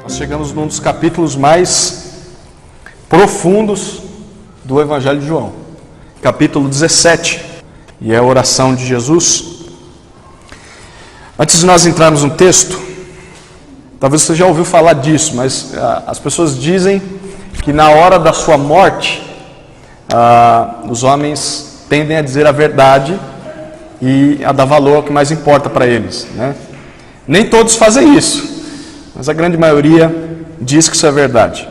Nós chegamos num dos capítulos mais profundos do Evangelho de João, capítulo 17, e é a oração de Jesus. Antes de nós entrarmos no texto, talvez você já ouviu falar disso, mas as pessoas dizem que na hora da sua morte, os homens tendem a dizer a verdade e a dar valor ao que mais importa para eles, né? Nem todos fazem isso, mas a grande maioria diz que isso é verdade.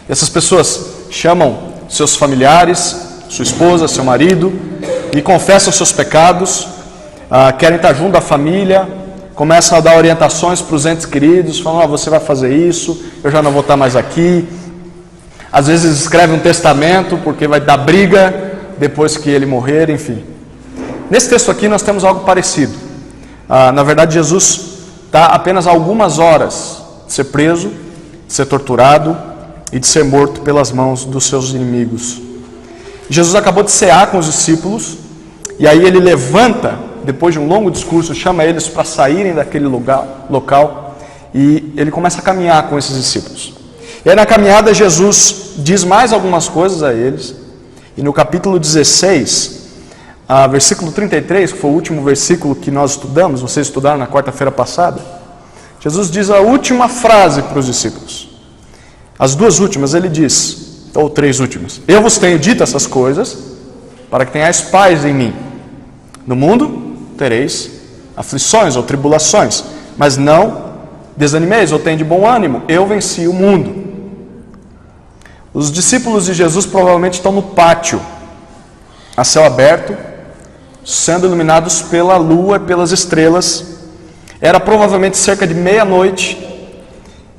E essas pessoas chamam seus familiares, sua esposa, seu marido, e confessam seus pecados, querem estar junto da família, começam a dar orientações para os entes queridos, falam, você vai fazer isso, eu já não vou estar mais aqui. Às vezes escreve um testamento, porque vai dar briga depois que ele morrer, enfim. Nesse texto aqui nós temos algo parecido. Na verdade, Jesus está apenas a algumas horas de ser preso, de ser torturado e de ser morto pelas mãos dos seus inimigos. Jesus acabou de cear com os discípulos, e aí ele levanta, depois de um longo discurso, chama eles para saírem daquele local, e ele começa a caminhar com esses discípulos. E aí na caminhada Jesus diz mais algumas coisas a eles, e no capítulo 16, versículo 33, que foi o último versículo que nós estudamos, vocês estudaram na quarta-feira passada, Jesus diz a última frase para os discípulos. As duas últimas ele diz, ou três últimas: eu vos tenho dito essas coisas para que tenhais paz em mim. No mundo tereis aflições ou tribulações, mas não desanimeis ou tende bom ânimo, eu venci o mundo. Os discípulos de Jesus provavelmente estão no pátio, a céu aberto, sendo iluminados pela lua e pelas estrelas. Era provavelmente cerca de meia-noite,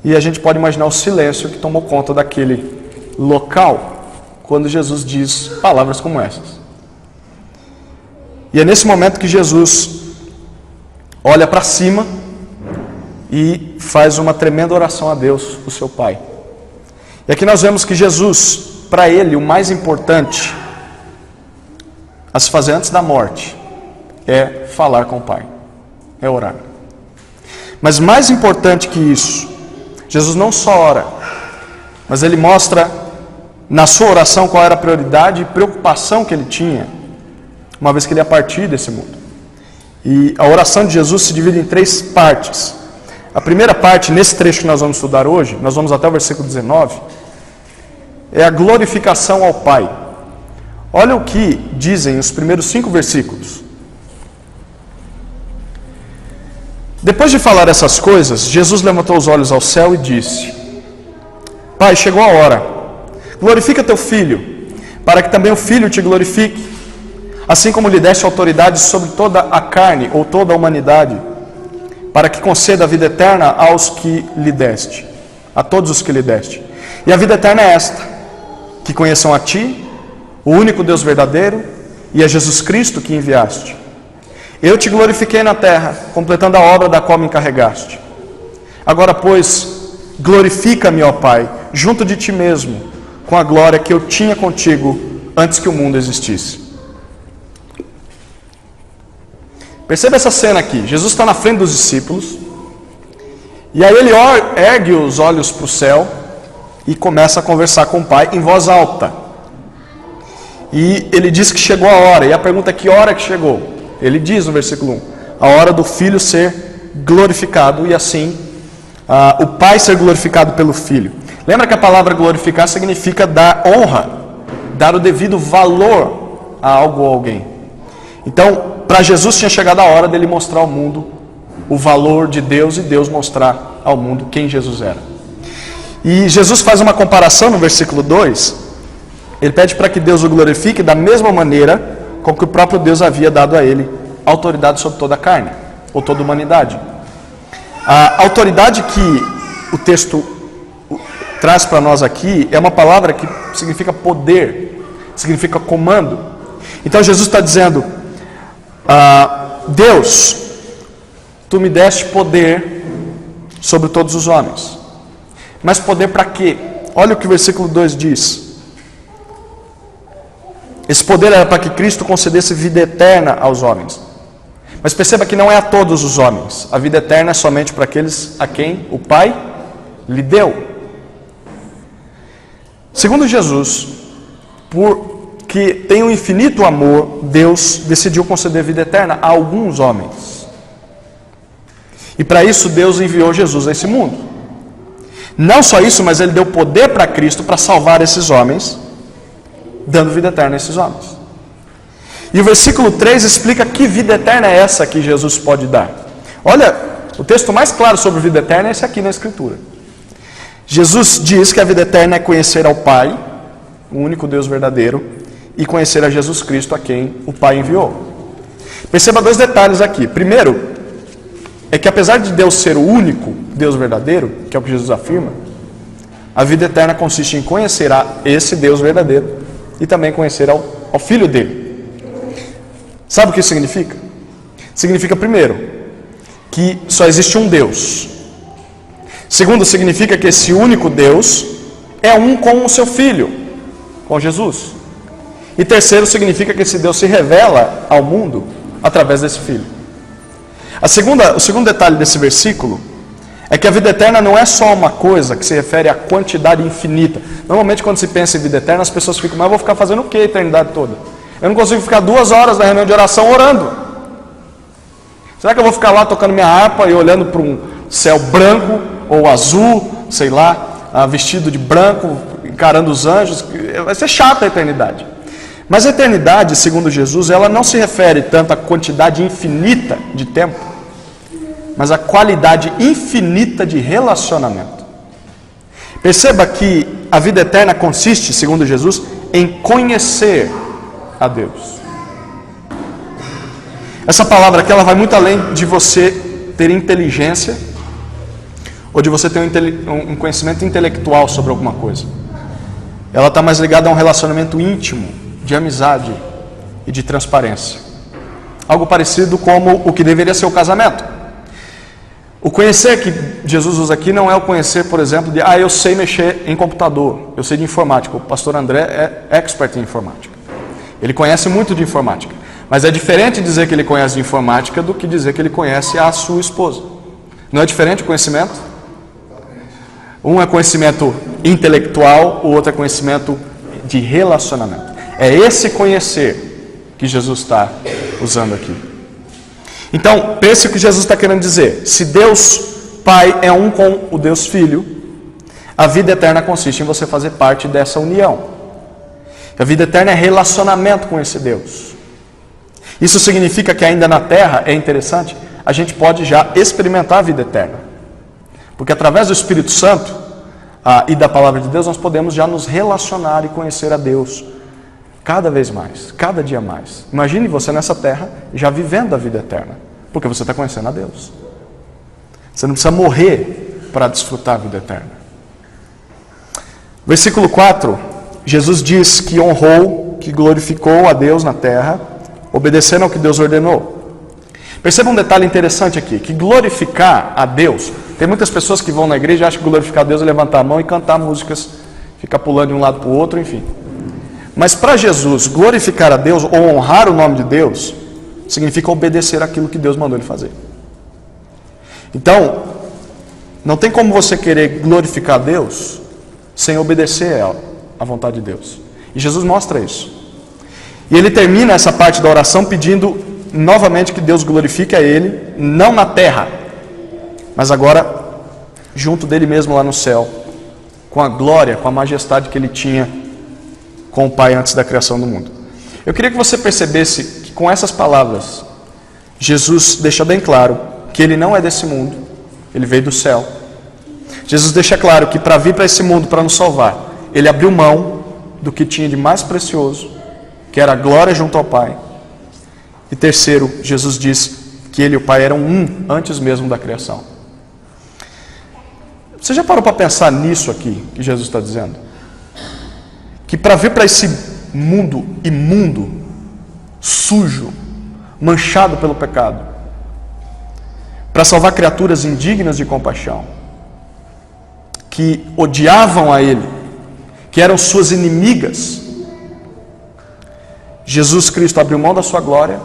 e a gente pode imaginar o silêncio que tomou conta daquele local quando Jesus diz palavras como essas. E é nesse momento que Jesus olha para cima e faz uma tremenda oração a Deus, o seu Pai. E aqui nós vemos que Jesus, para ele, o mais importante a se fazer antes da morte é falar com o Pai, é orar. Mas mais importante que isso, Jesus não só ora, mas ele mostra na sua oração qual era a prioridade e preocupação que ele tinha, uma vez que ele ia partir desse mundo. E a oração de Jesus se divide em três partes. A primeira parte, nesse trecho que nós vamos estudar hoje, nós vamos até o versículo 19, é a glorificação ao Pai. Olha o que dizem os primeiros 5 versículos. Depois de falar essas coisas, Jesus levantou os olhos ao céu e disse: Pai, chegou a hora, glorifica teu Filho, para que também o Filho te glorifique, assim como lhe deste autoridade sobre toda a carne, ou toda a humanidade, para que conceda a vida eterna aos que lhe deste, a todos os que lhe deste. E a vida eterna é esta: que conheçam a ti, o único Deus verdadeiro, e a Jesus Cristo que enviaste. Eu te glorifiquei na terra, completando a obra da qual me encarregaste. Agora, pois, glorifica-me, ó Pai, junto de ti mesmo, com a glória que eu tinha contigo antes que o mundo existisse. Perceba essa cena aqui. Jesus está na frente dos discípulos, e aí ele ergue os olhos para o céu e começa a conversar com o Pai em voz alta. E ele diz que chegou a hora, e a pergunta é: que hora que chegou? Ele diz no versículo 1, a hora do Filho ser glorificado, e assim o Pai ser glorificado pelo Filho. Lembra que a palavra glorificar significa dar honra, dar o devido valor a algo ou alguém. Então, para Jesus tinha chegado a hora dele mostrar ao mundo o valor de Deus, e Deus mostrar ao mundo quem Jesus era. E Jesus faz uma comparação no versículo 2, ele pede para que Deus o glorifique da mesma maneira com que o próprio Deus havia dado a ele autoridade sobre toda a carne, ou toda a humanidade. A autoridade que o texto traz para nós aqui é uma palavra que significa poder, significa comando. Então Jesus está dizendo: Deus, tu me deste poder sobre todos os homens. Mas poder para quê? Olha o que o versículo 2 diz. Esse poder era para que Cristo concedesse vida eterna aos homens. Mas perceba que não é a todos os homens. A vida eterna é somente para aqueles a quem o Pai lhe deu. Segundo Jesus, porque tem um infinito amor, Deus decidiu conceder vida eterna a alguns homens. E para isso Deus enviou Jesus a esse mundo. Não só isso, mas Ele deu poder para Cristo para salvar esses homens, dando vida eterna a esses homens. E o versículo 3 explica que vida eterna é essa que Jesus pode dar. Olha, o texto mais claro sobre vida eterna é esse aqui na Escritura. Jesus diz que a vida eterna é conhecer ao Pai, o único Deus verdadeiro, e conhecer a Jesus Cristo, a quem o Pai enviou. Perceba dois detalhes aqui. Primeiro, é que apesar de Deus ser o único Deus verdadeiro, que é o que Jesus afirma, a vida eterna consiste em conhecer a esse Deus verdadeiro e também conhecer ao Filho dele. Sabe o que isso significa? Significa, primeiro, que só existe um Deus. Segundo, significa que esse único Deus é um com o seu Filho, com Jesus. E terceiro, significa que esse Deus se revela ao mundo através desse Filho. O segundo detalhe desse versículo é que a vida eterna não é só uma coisa que se refere à quantidade infinita. Normalmente quando se pensa em vida eterna, as pessoas ficam, mas eu vou ficar fazendo o que a eternidade toda? Eu não consigo ficar 2 horas na reunião de oração orando. Será que eu vou ficar lá tocando minha harpa e olhando para um céu branco ou azul, sei lá, vestido de branco, encarando os anjos? Vai ser chata a eternidade. Mas a eternidade, segundo Jesus, ela não se refere tanto à quantidade infinita de tempo, mas à qualidade infinita de relacionamento. Perceba que a vida eterna consiste, segundo Jesus, em conhecer a Deus. Essa palavra aqui ela vai muito além de você ter inteligência ou de você ter um conhecimento intelectual sobre alguma coisa. Ela está mais ligada a um relacionamento íntimo, de amizade e de transparência. Algo parecido como o que deveria ser o casamento. O conhecer que Jesus usa aqui não é o conhecer, por exemplo, de eu sei mexer em computador, eu sei de informática. O pastor André é expert em informática. Ele conhece muito de informática. Mas é diferente dizer que ele conhece de informática do que dizer que ele conhece a sua esposa. Não é diferente o conhecimento? Um é conhecimento intelectual, o outro é conhecimento de relacionamento. É esse conhecer que Jesus está usando aqui. Então, pense o que Jesus está querendo dizer. Se Deus Pai é um com o Deus Filho, a vida eterna consiste em você fazer parte dessa união. A vida eterna é relacionamento com esse Deus. Isso significa que ainda na terra, é interessante, a gente pode já experimentar a vida eterna. Porque através do Espírito Santo e da Palavra de Deus, nós podemos já nos relacionar e conhecer a Deus cada vez mais, cada dia mais. Imagine você nessa terra já vivendo a vida eterna, porque você está conhecendo a Deus. Você não precisa morrer para desfrutar a vida eterna. Versículo 4, Jesus diz que honrou, que glorificou a Deus na terra, obedecendo ao que Deus ordenou. Perceba um detalhe interessante aqui, que glorificar a Deus, tem muitas pessoas que vão na igreja e acham que glorificar a Deus é levantar a mão e cantar músicas, ficar pulando de um lado para o outro, enfim. Mas para Jesus, glorificar a Deus ou honrar o nome de Deus, significa obedecer aquilo que Deus mandou ele fazer. Então, não tem como você querer glorificar a Deus sem obedecer à vontade de Deus. E Jesus mostra isso. E ele termina essa parte da oração pedindo novamente que Deus glorifique a ele, não na terra, mas agora junto dele mesmo lá no céu, com a glória, com a majestade que ele tinha com o Pai antes da criação do mundo. Eu queria que você percebesse que com essas palavras, Jesus deixa bem claro que ele não é desse mundo, ele veio do céu. Jesus deixa claro que para vir para esse mundo, para nos salvar, ele abriu mão do que tinha de mais precioso, que era a glória junto ao Pai. E terceiro, Jesus diz que ele e o Pai eram um antes mesmo da criação. Você já parou para pensar nisso aqui que Jesus está dizendo? Que para vir para esse mundo imundo, sujo, manchado pelo pecado, para salvar criaturas indignas de compaixão, que odiavam a ele, que eram suas inimigas, Jesus Cristo abriu mão da sua glória,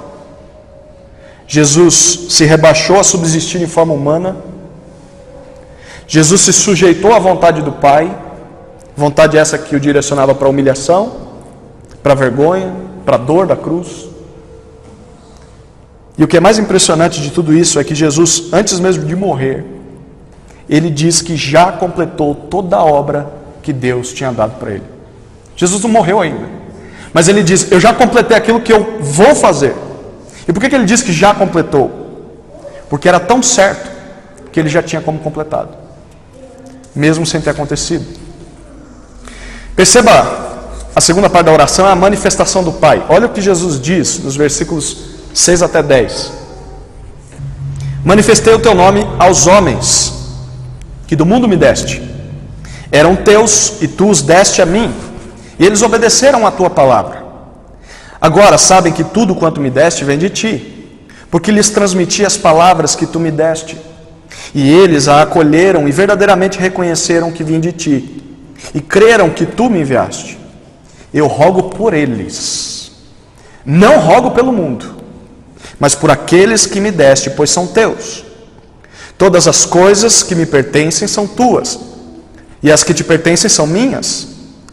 Jesus se rebaixou a subsistir em forma humana, Jesus se sujeitou à vontade do Pai, vontade essa que o direcionava para a humilhação, para a vergonha, para a dor da cruz. E o que é mais impressionante de tudo isso é que Jesus, antes mesmo de morrer, ele diz que já completou toda a obra que Deus tinha dado para ele. Jesus não morreu ainda, mas ele diz, eu já completei aquilo que eu vou fazer. E por que ele diz que já completou? Porque era tão certo que ele já tinha como completado, mesmo sem ter acontecido. Perceba, a segunda parte da oração é a manifestação do Pai. Olha o que Jesus diz nos versículos 6 até 10. Manifestei o teu nome aos homens, que do mundo me deste. Eram teus e tu os deste a mim, e eles obedeceram a tua palavra. Agora sabem que tudo quanto me deste vem de ti, porque lhes transmiti as palavras que tu me deste. E eles a acolheram e verdadeiramente reconheceram que vim de ti, e creram que tu me enviaste. Eu rogo por eles, não rogo pelo mundo, mas por aqueles que me deste, pois são teus. Todas as coisas que me pertencem são tuas, e as que te pertencem são minhas,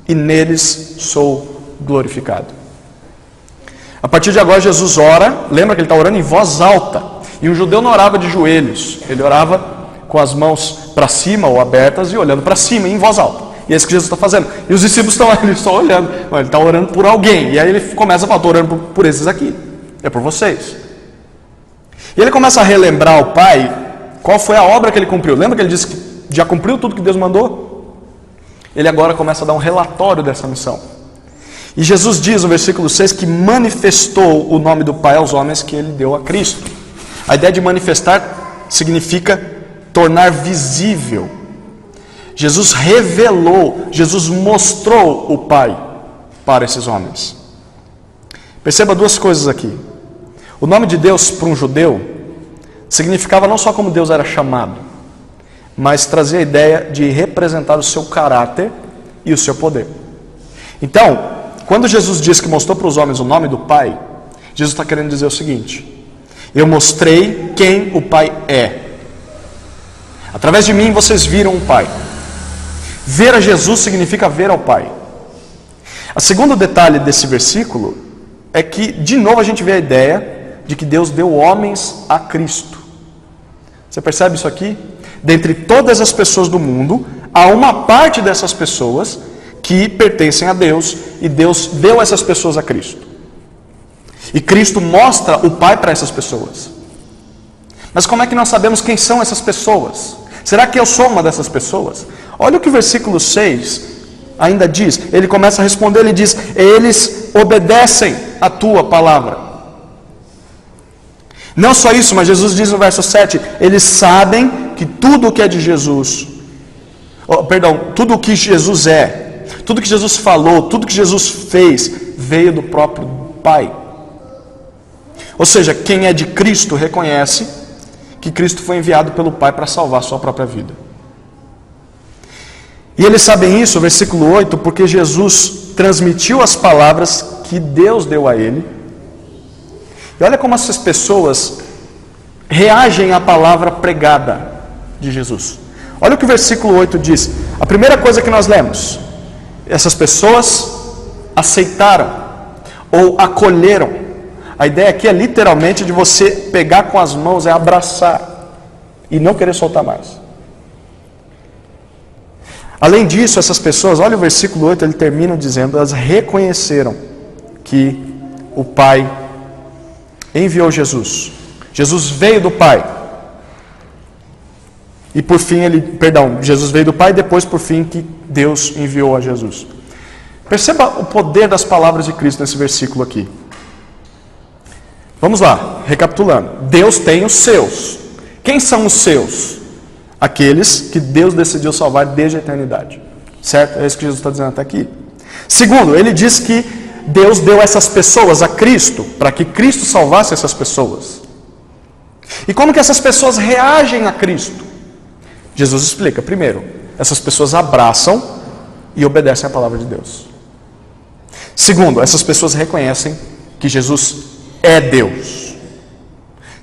e neles sou glorificado. A partir de agora Jesus ora, lembra que ele está orando em voz alta, e um judeu não orava de joelhos, ele orava com as mãos para cima ou abertas e olhando para cima em voz alta. E é isso que Jesus está fazendo. E os discípulos estão ali só olhando, ele está orando por alguém, e aí ele começa a falar, estou orando por esses aqui, é por vocês. E ele começa a relembrar ao Pai qual foi a obra que ele cumpriu. Lembra que ele disse que já cumpriu tudo que Deus mandou? Ele agora começa a dar um relatório dessa missão. E Jesus diz no versículo 6 que manifestou o nome do Pai aos homens que ele deu a Cristo. A ideia de manifestar significa tornar visível. Jesus revelou, Jesus mostrou o Pai para esses homens. Perceba duas coisas aqui. O nome de Deus para um judeu significava não só como Deus era chamado, mas trazia a ideia de representar o seu caráter e o seu poder. Então, quando Jesus diz que mostrou para os homens o nome do Pai, Jesus está querendo dizer o seguinte: eu mostrei quem o Pai é. Através de mim vocês viram o Pai. Ver a Jesus significa ver ao Pai. O segundo detalhe desse versículo é que, de novo, a gente vê a ideia de que Deus deu homens a Cristo. Você percebe isso aqui? Dentre todas as pessoas do mundo, há uma parte dessas pessoas que pertencem a Deus, e Deus deu essas pessoas a Cristo. E Cristo mostra o Pai para essas pessoas. Mas como é que nós sabemos quem são essas pessoas? Será que eu sou uma dessas pessoas? Olha o que o versículo 6 ainda diz. Ele começa a responder, ele diz, eles obedecem a tua palavra. Não só isso, mas Jesus diz no verso 7, eles sabem que tudo o que é de Jesus, tudo o que Jesus é, tudo que Jesus falou, tudo que Jesus fez, veio do próprio Pai. Ou seja, quem é de Cristo reconhece que Cristo foi enviado pelo Pai para salvar a sua própria vida. E eles sabem isso, versículo 8, porque Jesus transmitiu as palavras que Deus deu a ele. E olha como essas pessoas reagem à palavra pregada de Jesus. Olha o que o versículo 8 diz. A primeira coisa que nós lemos: essas pessoas aceitaram ou acolheram. A ideia aqui é literalmente de você pegar com as mãos, é abraçar e não querer soltar mais. Além disso, essas pessoas, olha o versículo 8, ele termina dizendo, elas reconheceram que o Pai enviou Jesus. Jesus veio do Pai. E por fim, Jesus veio do Pai e depois por fim que Deus enviou a Jesus. Perceba o poder das palavras de Cristo nesse versículo aqui. Vamos lá, recapitulando. Deus tem os seus. Quem são os seus? Aqueles que Deus decidiu salvar desde a eternidade. Certo? É isso que Jesus está dizendo até aqui. Segundo, ele diz que Deus deu essas pessoas a Cristo, para que Cristo salvasse essas pessoas. E como que essas pessoas reagem a Cristo? Jesus explica. Primeiro, essas pessoas abraçam e obedecem a palavra de Deus. Segundo, essas pessoas reconhecem que Jesus é Deus.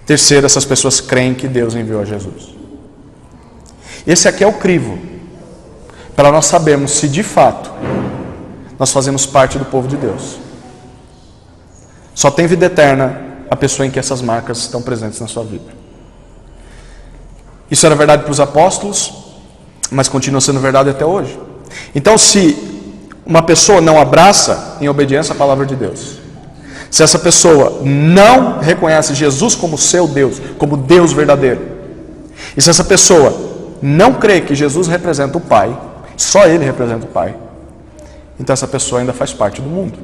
Terceiro, essas pessoas creem que Deus enviou a Jesus. Esse aqui é o crivo, para nós sabermos se de fato nós fazemos parte do povo de Deus. Só tem vida eterna a pessoa em que essas marcas estão presentes na sua vida. Isso era verdade para os apóstolos, mas continua sendo verdade até hoje. Então, se uma pessoa não abraça em obediência à palavra de Deus, se essa pessoa não reconhece Jesus como seu Deus, como Deus verdadeiro, e se essa pessoa não crê que Jesus representa o Pai, só Ele representa o Pai, então essa pessoa ainda faz parte do mundo.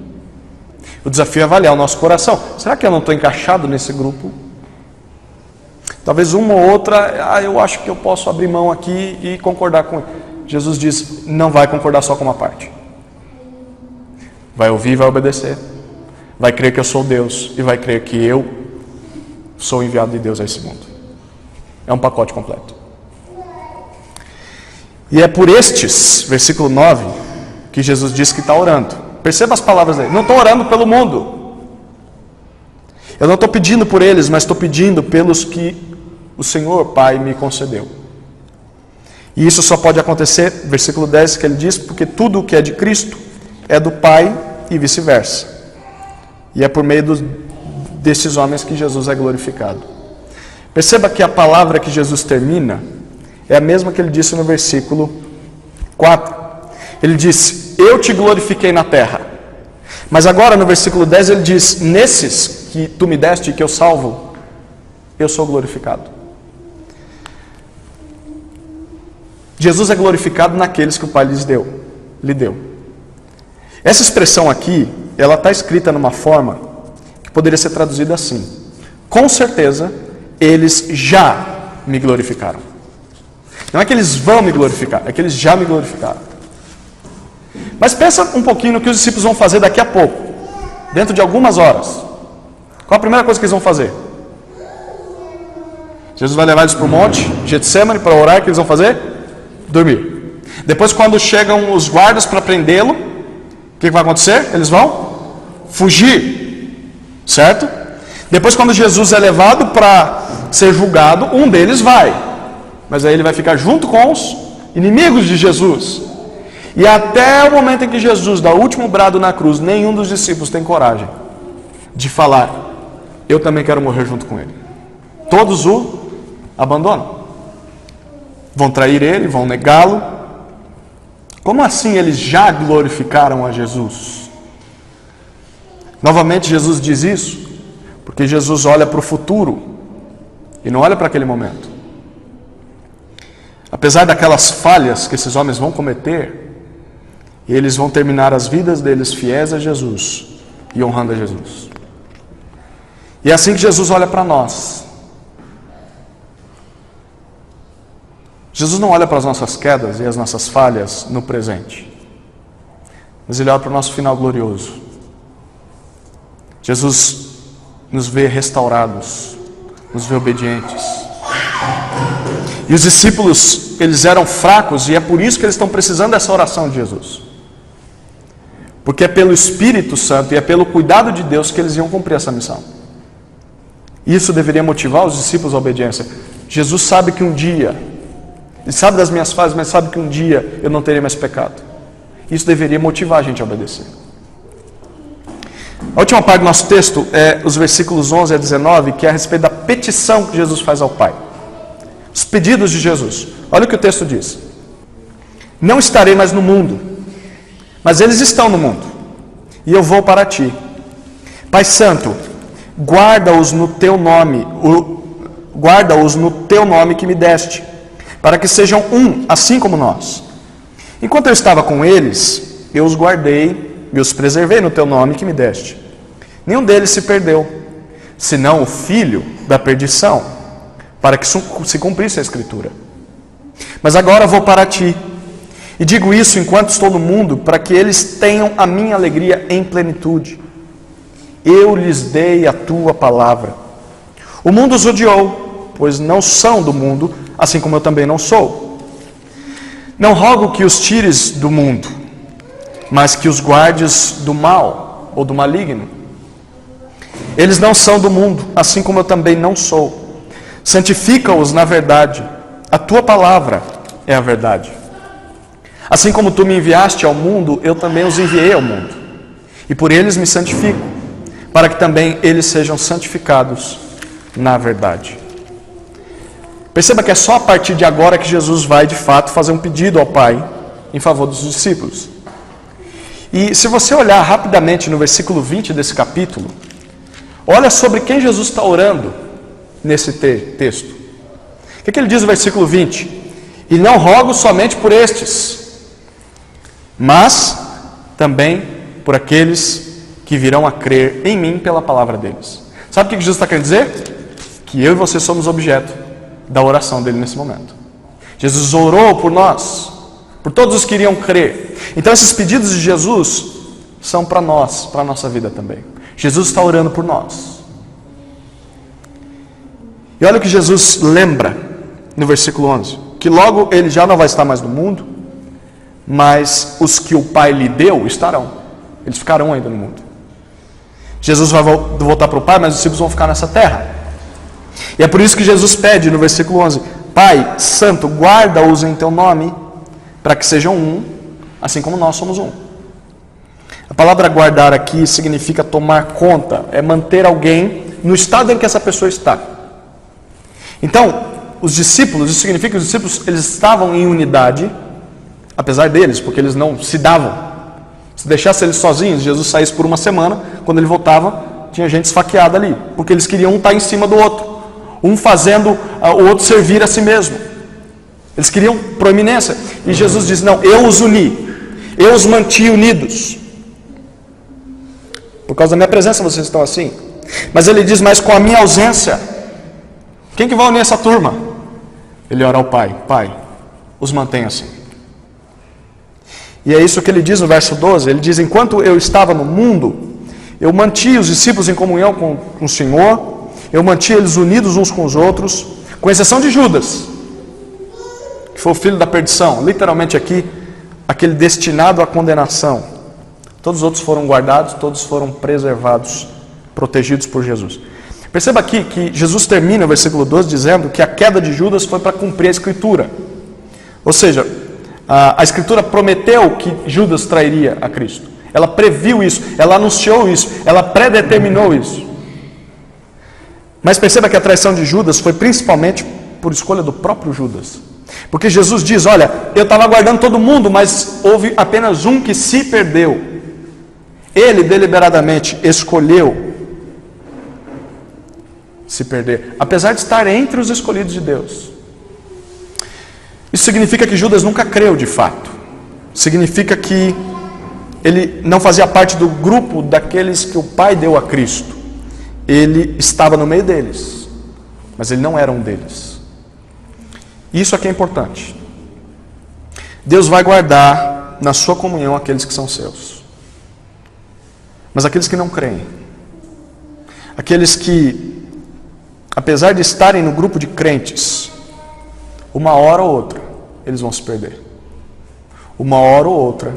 O desafio é avaliar o nosso coração. Será que eu não estou encaixado nesse grupo? Talvez uma ou outra, eu acho que eu posso abrir mão aqui e concordar com ele. Jesus diz, não vai concordar só com uma parte. Vai ouvir e vai obedecer. Vai crer que eu sou Deus e vai crer que eu sou enviado de Deus a esse mundo. É um pacote completo. E é por estes, versículo 9, que Jesus diz que está orando. Perceba as palavras dele. Não estou orando pelo mundo. Eu não estou pedindo por eles, mas estou pedindo pelos que o Senhor Pai me concedeu. E isso só pode acontecer, versículo 10, que ele diz, porque tudo o que é de Cristo é do Pai e vice-versa. E é por meio desses homens que Jesus é glorificado. Perceba que a palavra que Jesus termina é a mesma que ele disse no versículo 4. Ele disse, eu te glorifiquei na terra. Mas agora no versículo 10 ele diz, nesses que tu me deste e que eu salvo, eu sou glorificado. Jesus é glorificado naqueles que o Pai lhe deu. Essa expressão aqui, ela está escrita numa forma que poderia ser traduzida assim. Com certeza, eles já me glorificaram. Não é que eles vão me glorificar, é que eles já me glorificaram. Mas pensa um pouquinho no que os discípulos vão fazer daqui a pouco, dentro de algumas horas. Qual a primeira coisa que eles vão fazer? Jesus vai levar eles para o monte, Getsêmani, para orar, o que eles vão fazer? Dormir. Depois, quando chegam os guardas para prendê-lo, o que vai acontecer? Eles vão fugir, certo? Depois, quando Jesus é levado para ser julgado, um deles vai, mas aí ele vai ficar junto com os inimigos de Jesus. E até o momento em que Jesus dá o último brado na cruz, nenhum dos discípulos tem coragem de falar, eu também quero morrer junto com ele. Todos o abandonam. Vão trair ele, vão negá-lo. Como assim eles já glorificaram a Jesus? Novamente Jesus diz isso, porque Jesus olha para o futuro e não olha para aquele momento. Apesar daquelas falhas que esses homens vão cometer, eles vão terminar as vidas deles fiéis a Jesus e honrando a Jesus. E é assim que Jesus olha para nós. Jesus não olha para as nossas quedas e as nossas falhas no presente, mas Ele olha para o nosso final glorioso. Jesus nos vê restaurados, nos vê obedientes. E os discípulos, eles eram fracos e é por isso que eles estão precisando dessa oração de Jesus. Porque é pelo Espírito Santo e é pelo cuidado de Deus que eles iam cumprir essa missão. Isso deveria motivar os discípulos à obediência. Jesus sabe que um dia, Ele sabe das minhas falhas, mas sabe que um dia eu não terei mais pecado. Isso deveria motivar a gente a obedecer. A última parte do nosso texto é os versículos 11 a 19, que é a respeito da petição que Jesus faz ao Pai. Os pedidos de Jesus. Olha o que o texto diz. Não estarei mais no mundo, mas eles estão no mundo, e eu vou para ti. Pai Santo, guarda-os no teu nome, que me deste, para que sejam um, assim como nós. Enquanto eu estava com eles, eu os guardei e os preservei no teu nome que me deste. Nenhum deles se perdeu, senão o filho da perdição, para que se cumprisse a Escritura. Mas agora vou para ti, e digo isso enquanto estou no mundo, para que eles tenham a minha alegria em plenitude. Eu lhes dei a tua palavra. O mundo os odiou, pois não são do mundo, assim como eu também não sou. Não rogo que os tires do mundo, mas que os guardes do mal ou do maligno. Eles não são do mundo, assim como eu também não sou. Santifica-os na verdade. A tua palavra é a verdade. Assim como tu me enviaste ao mundo, eu também os enviei ao mundo. E por eles me santifico, para que também eles sejam santificados na verdade. Perceba que é só a partir de agora que Jesus vai, de fato, fazer um pedido ao Pai em favor dos discípulos. E se você olhar rapidamente no versículo 20 desse capítulo, olha sobre quem Jesus está orando nesse texto. O que ele diz no versículo 20? E não rogo somente por estes, mas também por aqueles que virão a crer em mim pela palavra deles. Sabe o que Jesus está querendo dizer? Que eu e você somos objeto da oração dele nesse momento. Jesus orou por nós, por todos os que iriam crer. Então esses pedidos de Jesus são para nós, para a nossa vida também. Jesus está orando por nós. E olha o que Jesus lembra no versículo 11. Que logo ele já não vai estar mais no mundo, mas os que o Pai lhe deu estarão. Eles ficarão ainda no mundo. Jesus vai voltar para o Pai, mas os discípulos vão ficar nessa terra. E é por isso que Jesus pede no versículo 11: Pai Santo, guarda-os em teu nome, para que sejam um, assim como nós somos um. A palavra guardar aqui significa tomar conta, é manter alguém no estado em que essa pessoa está. Então, os discípulos, isso significa que os discípulos eles estavam em unidade, apesar deles, porque eles não se davam. Se deixasse eles sozinhos, Jesus saísse por uma semana, quando ele voltava, tinha gente esfaqueada ali, porque eles queriam um estar em cima do outro, um fazendo o outro servir a si mesmo. Eles queriam proeminência. E Jesus diz: não, eu os uni, eu os mantive unidos. Por causa da minha presença vocês estão assim. Mas ele diz: mas com a minha ausência, quem que vai unir essa turma? Ele ora ao Pai: Pai, os mantenha assim. E é isso que ele diz no verso 12. Ele diz: enquanto eu estava no mundo, eu mantinha os discípulos em comunhão com o Senhor, eu mantinha eles unidos uns com os outros, com exceção de Judas, que foi o filho da perdição, literalmente aqui, aquele destinado à condenação. Todos os outros foram guardados, todos foram preservados, protegidos por Jesus. Perceba aqui que Jesus termina o versículo 12 dizendo que a queda de Judas foi para cumprir a Escritura. Ou seja, a Escritura prometeu que Judas trairia a Cristo. Ela previu isso, ela anunciou isso, ela predeterminou isso. Mas perceba que a traição de Judas foi principalmente por escolha do próprio Judas. Porque Jesus diz: olha, eu estava aguardando todo mundo, mas houve apenas um que se perdeu. Ele deliberadamente escolheu se perder, apesar de estar entre os escolhidos de Deus. Isso significa que Judas nunca creu de fato. Significa que ele não fazia parte do grupo daqueles que o Pai deu a Cristo. Ele estava no meio deles, mas ele não era um deles. Isso aqui é importante. Deus vai guardar na sua comunhão aqueles que são seus. Mas aqueles que não creem, aqueles que, apesar de estarem no grupo de crentes, uma hora ou outra, eles vão se perder. Uma hora ou outra,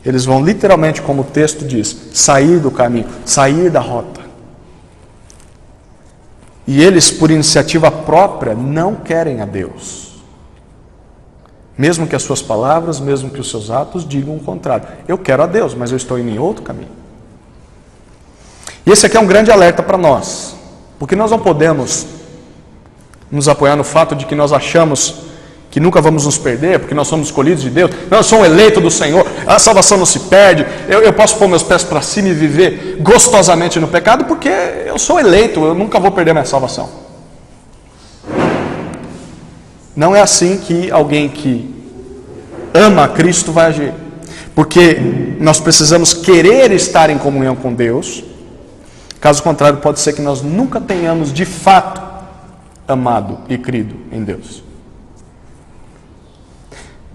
eles vão literalmente, como o texto diz, sair do caminho, sair da rota. E eles, por iniciativa própria, não querem a Deus. Mesmo que as suas palavras, mesmo que os seus atos digam o contrário. Eu quero a Deus, mas eu estou indo em outro caminho. E esse aqui é um grande alerta para nós. Porque nós não podemos nos apoiar no fato de que nós achamos que nunca vamos nos perder, porque nós somos escolhidos de Deus. Não, eu sou um eleito do Senhor, a salvação não se perde, eu posso pôr meus pés para cima e viver gostosamente no pecado, porque eu sou eleito, eu nunca vou perder minha salvação. Não é assim que alguém que ama a Cristo vai agir. Porque nós precisamos querer estar em comunhão com Deus. Caso contrário, pode ser que nós nunca tenhamos de fato amado e crido em Deus.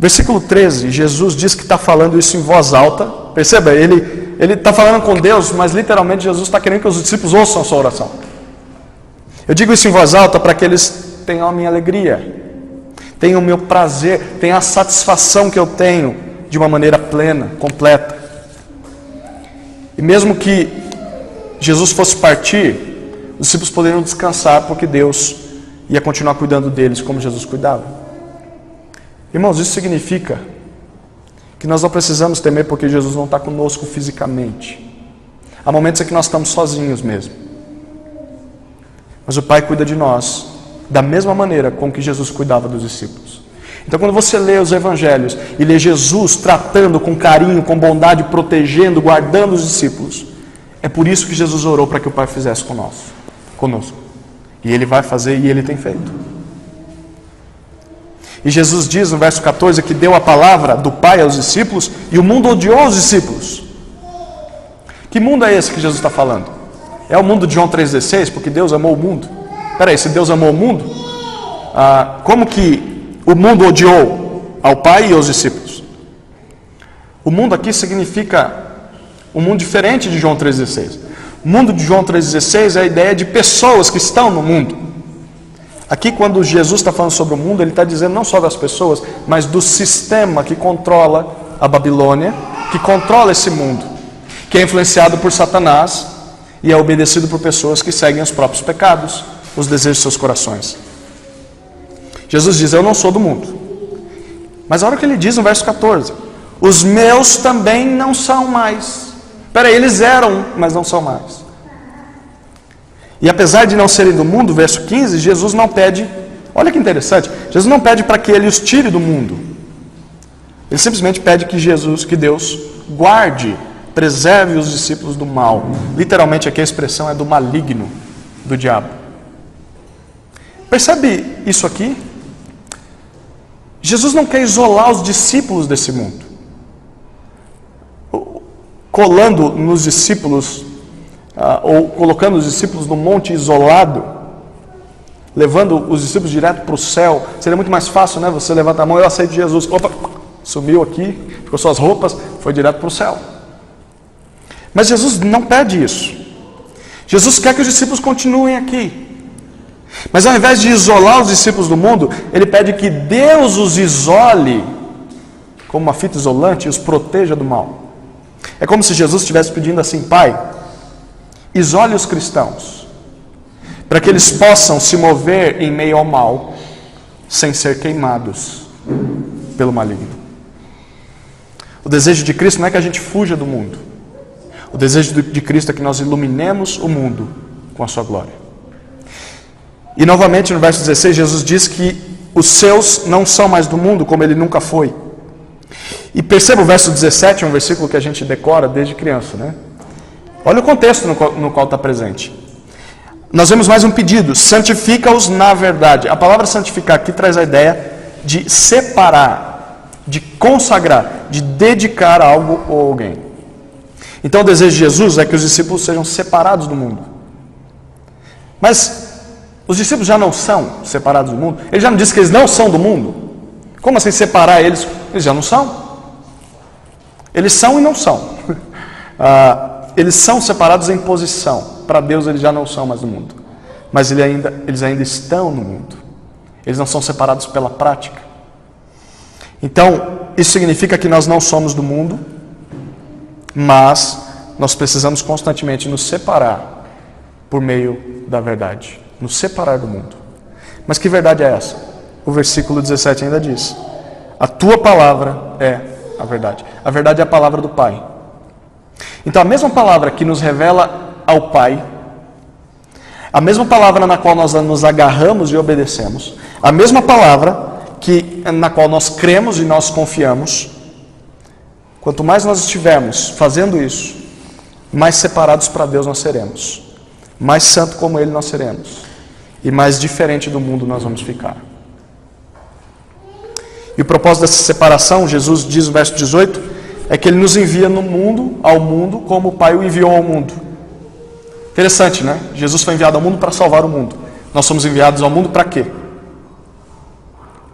Versículo 13, Jesus diz que está falando isso em voz alta. Perceba, ele está falando com Deus, mas literalmente Jesus está querendo que os discípulos ouçam a sua oração. Eu digo isso em voz alta para que eles tenham a minha alegria, tenham o meu prazer, tenham a satisfação que eu tenho de uma maneira plena, completa. E mesmo que Jesus fosse partir, os discípulos poderiam descansar, porque Deus ia continuar cuidando deles como Jesus cuidava. Irmãos, isso significa que nós não precisamos temer porque Jesus não está conosco fisicamente. Há momentos em que nós estamos sozinhos mesmo. Mas o Pai cuida de nós da mesma maneira com que Jesus cuidava dos discípulos. Então quando você lê os evangelhos e lê Jesus tratando com carinho, com bondade, protegendo, guardando os discípulos, é por isso que Jesus orou para que o Pai fizesse conosco. E Ele vai fazer e Ele tem feito. E Jesus diz no verso 14 que deu a palavra do Pai aos discípulos e o mundo odiou os discípulos. Que mundo é esse que Jesus está falando? É o mundo de João 3,16, porque Deus amou o mundo? Espera aí, se Deus amou o mundo, como que o mundo odiou ao Pai e aos discípulos? O mundo aqui significa um mundo diferente de João 3,16. O mundo de João 3,16 é a ideia de pessoas que estão no mundo. Aqui, quando Jesus está falando sobre o mundo, Ele está dizendo não só das pessoas, mas do sistema que controla a Babilônia, que controla esse mundo, que é influenciado por Satanás e é obedecido por pessoas que seguem os próprios pecados, os desejos de seus corações. Jesus diz, eu não sou do mundo. Mas a hora que Ele diz no verso 14, os meus também não são mais. Espera aí, eles eram, mas não são mais. E apesar de não serem do mundo, verso 15, Jesus não pede, olha que interessante, Jesus não pede para que Ele os tire do mundo. Ele simplesmente pede que Deus guarde, preserve os discípulos do mal. Literalmente aqui a expressão é do maligno, do diabo. Percebe isso aqui? Jesus não quer isolar os discípulos desse mundo, colando nos discípulos, ou colocando os discípulos num monte isolado, levando os discípulos direto para o céu. Seria muito mais fácil, né? Você levanta a mão, eu aceito Jesus. Opa, sumiu aqui, ficou suas roupas, foi direto para o céu. Mas Jesus não pede isso. Jesus quer que os discípulos continuem aqui. Mas ao invés de isolar os discípulos do mundo, Ele pede que Deus os isole, como uma fita isolante, e os proteja do mal. É como se Jesus estivesse pedindo assim, Pai, isole os cristãos, para que eles possam se mover em meio ao mal, sem ser queimados pelo maligno. O desejo de Cristo não é que a gente fuja do mundo. O desejo de Cristo é que nós iluminemos o mundo com a sua glória. E novamente no verso 16, Jesus diz que os seus não são mais do mundo, como Ele nunca foi. E perceba o verso 17, é um versículo que a gente decora desde criança, né? Olha o contexto no qual está presente. Nós vemos mais um pedido, santifica-os na verdade. A palavra santificar aqui traz a ideia de separar, de consagrar, de dedicar algo ou alguém. Então o desejo de Jesus é que os discípulos sejam separados do mundo. Mas os discípulos já não são separados do mundo? Ele já não disse que eles não são do mundo? Como assim separar eles? Eles já não são. Eles são e não são. Eles são separados em posição. Para Deus eles já não são mais do mundo. Mas eles ainda estão no mundo. Eles não são separados pela prática. Então, isso significa que nós não somos do mundo, mas nós precisamos constantemente nos separar por meio da verdade. Nos separar do mundo. Mas que verdade é essa? O versículo 17 ainda diz, a tua palavra é a verdade. A verdade é a palavra do Pai. Então a mesma palavra que nos revela ao Pai, a mesma palavra na qual nós nos agarramos e obedecemos, a mesma palavra na qual nós cremos e nós confiamos, quanto mais nós estivermos fazendo isso, mais separados para Deus nós seremos, mais santo como Ele nós seremos, e mais diferente do mundo nós vamos ficar. E o propósito dessa separação, Jesus diz no verso 18, é que Ele nos envia ao mundo, como o Pai o enviou ao mundo. Interessante, né? Jesus foi enviado ao mundo para salvar o mundo. Nós somos enviados ao mundo para quê?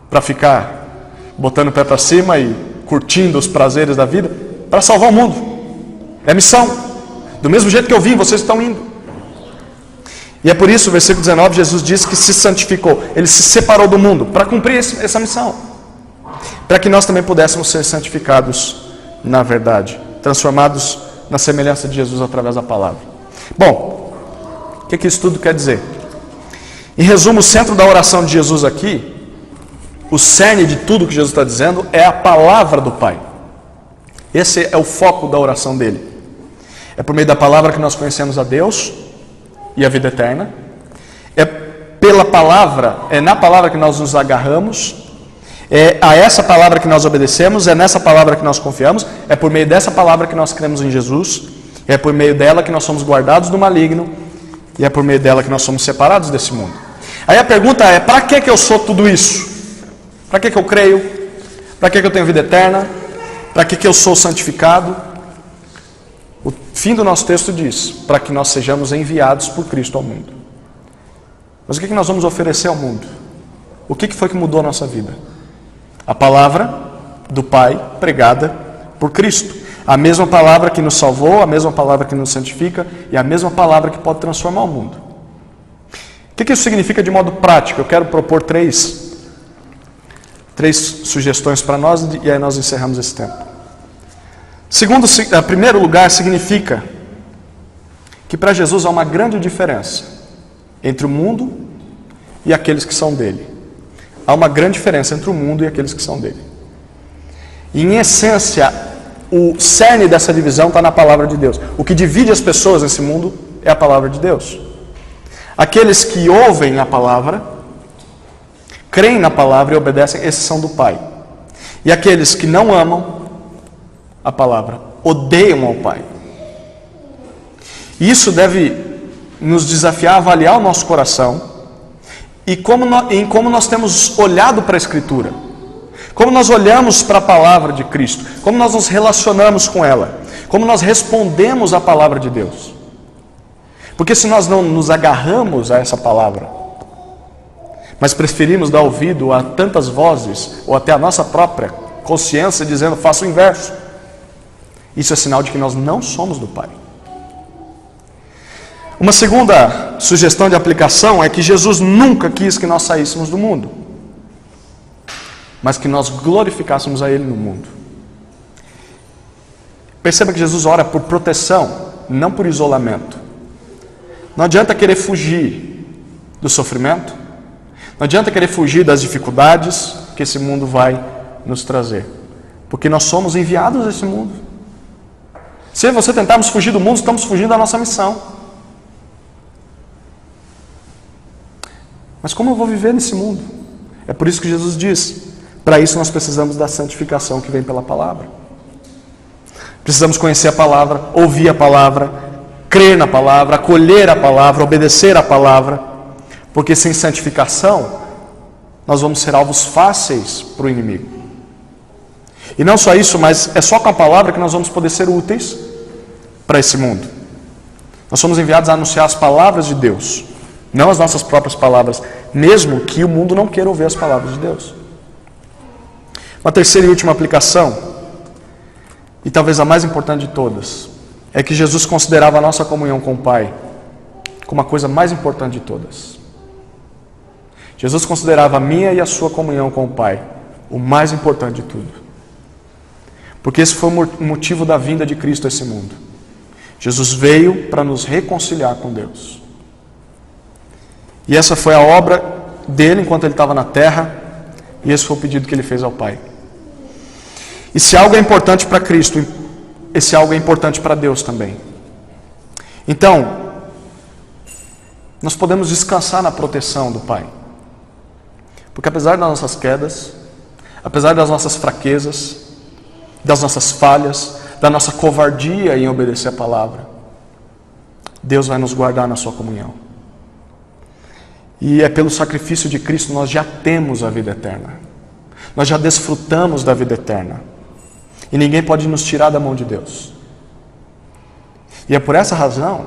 Para ficar botando o pé para cima e curtindo os prazeres da vida? Para salvar o mundo. É missão. Do mesmo jeito que eu vim, vocês estão indo. E é por isso, no versículo 19, Jesus diz que se santificou. Ele se separou do mundo para cumprir essa missão. Para que nós também pudéssemos ser santificados na verdade, transformados na semelhança de Jesus através da palavra. Bom, o que isso tudo quer dizer? Em resumo, o centro da oração de Jesus aqui, o cerne de tudo que Jesus está dizendo é a palavra do Pai. Esse é o foco da oração dele. É por meio da palavra que nós conhecemos a Deus e a vida eterna. É pela palavra, é na palavra que nós nos agarramos. É a essa palavra que nós obedecemos, é nessa palavra que nós confiamos, é por meio dessa palavra que nós cremos em Jesus, é por meio dela que nós somos guardados do maligno, e é por meio dela que nós somos separados desse mundo. Aí a pergunta é, para que eu sou tudo isso? Para que eu creio? Para que eu tenho vida eterna? Para que eu sou santificado? O fim do nosso texto diz, para que nós sejamos enviados por Cristo ao mundo. Mas o que nós vamos oferecer ao mundo? O que foi que mudou a nossa vida? A palavra do Pai pregada por Cristo. A mesma palavra que nos salvou, a mesma palavra que nos santifica e a mesma palavra que pode transformar o mundo. O que isso significa de modo prático? Eu quero propor três sugestões para nós e aí nós encerramos esse tempo. Em primeiro lugar, significa que para Jesus há uma grande diferença entre o mundo e aqueles que são dele. Há uma grande diferença entre o mundo e aqueles que são dele. E, em essência, o cerne dessa divisão está na palavra de Deus. O que divide as pessoas nesse mundo é a palavra de Deus. Aqueles que ouvem a palavra, creem na palavra e obedecem, esses são do Pai. E aqueles que não amam a palavra, odeiam ao Pai. Isso deve nos desafiar a avaliar o nosso coração e em como nós temos olhado para a Escritura, como nós olhamos para a palavra de Cristo, como nós nos relacionamos com ela, como nós respondemos à palavra de Deus. Porque se nós não nos agarramos a essa palavra, mas preferimos dar ouvido a tantas vozes, ou até a nossa própria consciência dizendo, faça o inverso, isso é sinal de que nós não somos do Pai. Uma segunda sugestão de aplicação é que Jesus nunca quis que nós saíssemos do mundo, mas que nós glorificássemos a Ele no mundo. Perceba que Jesus ora por proteção, não por isolamento. Não adianta querer fugir do sofrimento, não adianta querer fugir das dificuldades que esse mundo vai nos trazer, porque nós somos enviados a esse mundo. Se você tentarmos fugir do mundo, estamos fugindo da nossa missão. Mas como eu vou viver nesse mundo? É por isso que Jesus diz, para isso nós precisamos da santificação que vem pela palavra. Precisamos conhecer a palavra, ouvir a palavra, crer na palavra, acolher a palavra, obedecer a palavra, porque sem santificação nós vamos ser alvos fáceis para o inimigo. E não só isso, mas é só com a palavra que nós vamos poder ser úteis para esse mundo. Nós somos enviados a anunciar as palavras de Deus, não as nossas próprias palavras, mesmo que o mundo não queira ouvir as palavras de Deus. Uma terceira e última aplicação, e talvez a mais importante de todas, é que Jesus considerava a nossa comunhão com o Pai como a coisa mais importante de todas. Jesus considerava a minha e a sua comunhão com o Pai o mais importante de tudo. Porque esse foi o motivo da vinda de Cristo a esse mundo. Jesus veio para nos reconciliar com Deus. E essa foi a obra dele enquanto ele estava na terra, e esse foi o pedido que ele fez ao Pai. E se algo é importante para Cristo, esse algo é importante para Deus também. Então, nós podemos descansar na proteção do Pai. Porque apesar das nossas quedas, apesar das nossas fraquezas, das nossas falhas, da nossa covardia em obedecer a palavra, Deus vai nos guardar na sua comunhão. E é pelo sacrifício de Cristo nós já temos a vida eterna. Nós já desfrutamos da vida eterna. E ninguém pode nos tirar da mão de Deus. E é por essa razão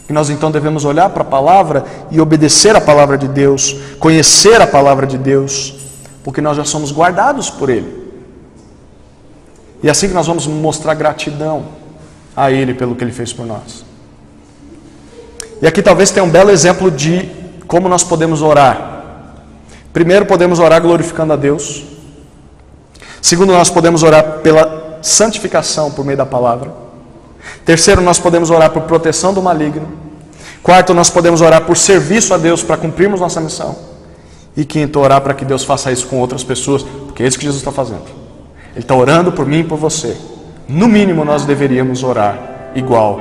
que nós então devemos olhar para a palavra e obedecer a palavra de Deus, conhecer a palavra de Deus, porque nós já somos guardados por Ele. E é assim que nós vamos mostrar gratidão a Ele pelo que Ele fez por nós. E aqui talvez tenha um belo exemplo de como nós podemos orar. Primeiro, podemos orar glorificando a Deus. Segundo, nós podemos orar pela santificação por meio da palavra. Terceiro, nós podemos orar por proteção do maligno. Quarto, nós podemos orar por serviço a Deus para cumprirmos nossa missão. E quinto, orar para que Deus faça isso com outras pessoas, porque é isso que Jesus está fazendo. Ele está orando por mim e por você. No mínimo, nós deveríamos orar igual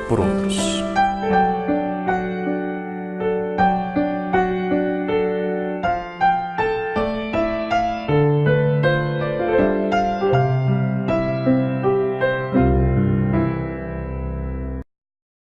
por outros.